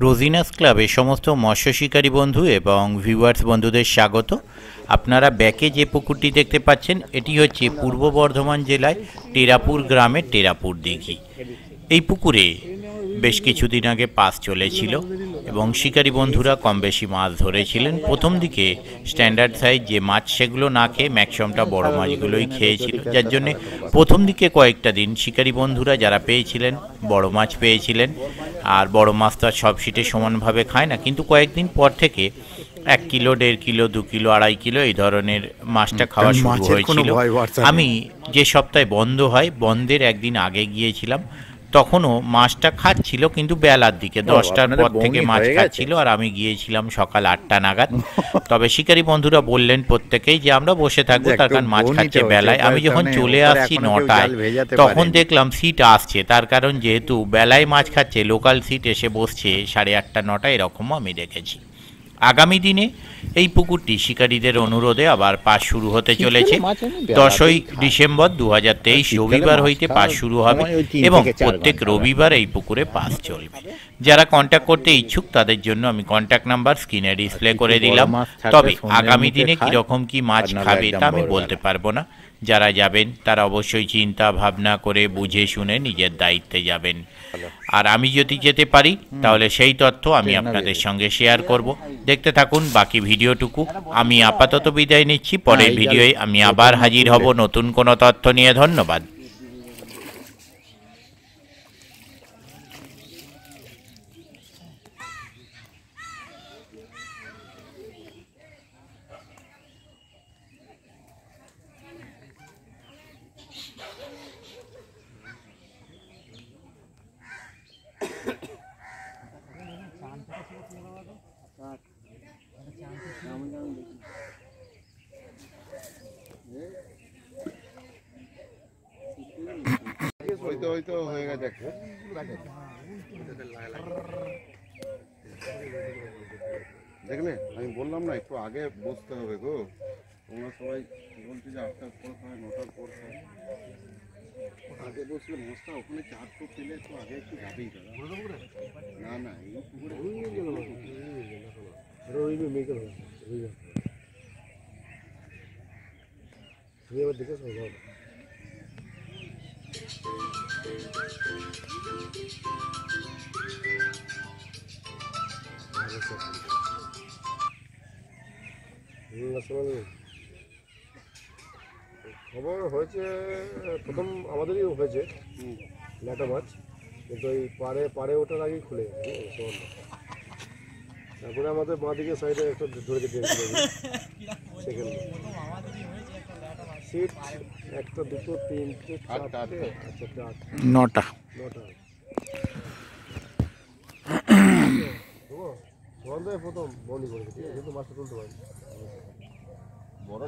রোজিনাস ক্লাবে সমস্ত মৎস্য শিকারী বন্ধু এবং ভিউয়ার্স বন্ধুদের স্বাগত। আপনারা ব্যাকে যে পুকুরটি দেখতে পাচ্ছেন এটি হচ্ছে পূর্ব বর্ধমান জেলায় টেরাপুর গ্রামের টেরাপুর দিঘি। এই পুকুরে বেশ কিছুদিন আগে পাস চলেছিল এবং শিকারী বন্ধুরা কম বেশি মাছ ধরেছিলেন। প্রথম দিকে স্ট্যান্ডার্ড সাইজ যে মাছ সেগুলো না খেয়ে ম্যাক্সিমামটা বড় মাছগুলোই খেয়েছিল, যার জন্যে প্রথম দিকে কয়েকটা দিন শিকারী বন্ধুরা যারা পেয়েছিলেন বড় মাছ পেয়েছিলেন। আর বড় মাছ তো আর সব সিটে সমানভাবে খায় না, কিন্তু কয়েকদিন পর থেকে 1 কিলো, 1.5 কিলো, 2 কিলো, 2.5 কিলো এই ধরনের মাছটা খাওয়া শুরু হয়েছিল। আমি যে সপ্তাহে বন্ধ হয় বন্ধের একদিন আগে গিয়েছিলাম, তখনও মাছটা খাচ্ছিল, কিন্তু বেলার দিকে 10টার পর থেকে মাছ খাচ্ছিল, আর আমি গিয়েছিলাম সকাল 8টা নাগাদ। তবে শিকারী বন্ধুরা বললেন প্রত্যেকেই যে আমরা বসে থাকবো, তার কারণ মাছ খাচ্ছে বেলায়। আমি যখন চলে আসছি 9টায় তখন দেখলাম সিট আসছে, তার কারণ যেহেতু বেলায় মাছ খাচ্ছে লোকাল সিট এসে বসছে 8:30, 9টা এরকমও আমি দেখেছি। আগামী দিনে এই পুকুরটি শিকারীদের অনুরোধে আবার পাস শুরু হতে চলেছে। 10ই ডিসেম্বর 2023 রবিবার হইতে পাস শুরু হবে এবং প্রত্যেক রবিবার এই পুকুরে পাস চলবে। যারা কন্ট্যাক্ট করতে ইচ্ছুক তাদের জন্য আমি কন্ট্যাক্ট নাম্বার স্ক্রিনে ডিসপ্লে করে দিলাম। তবে আগামী দিনে কীরকম কি মাছ খাবে তা আমি বলতে পারবো না। যারা যাবেন তারা অবশ্যই চিন্তা ভাবনা করে বুঝে শুনে নিজের দায়িত্বে যাবেন। আর আমি যদি যেতে পারি তাহলে সেই তথ্য আমি আপনাদের সঙ্গে শেয়ার করব। দেখতে থাকুন বাকি ভিডিওটুকু। আমি আপাতত বিদায় নিচ্ছি, পরের ভিডিওয়ে আমি আবার হাজির হব নতুন কোনো তথ্য নিয়ে। ধন্যবাদ। হয়তো হয়ে গেছে। দেখলে আমি বললাম না একটু আগে বসতে হবে গো। তোমরা সবাই বলছি যে 8টার পর খায়, 9টার পর খায়। আগে বসলে মাছটা ওখানে 4 ফুট পেলে একটু আগে একটু যাবেই না না এই পুকুরে দেখে খবর হয়েছে প্রথম আমাদেরই হয়েছে ল্যাটা মাছ, কিন্তু এই পাড়ে ওঠার আগেই খুলে গেছে। তারপরে আমাদের বাঁ দিকে সাইডে একটা ধরে সেখানে সিট 1টা 2টো 3টে 4টে 9টা প্রথম বন্দি করেছে, ঠিক আছে, কিন্তু মাছটা তুলতে পারি বড়।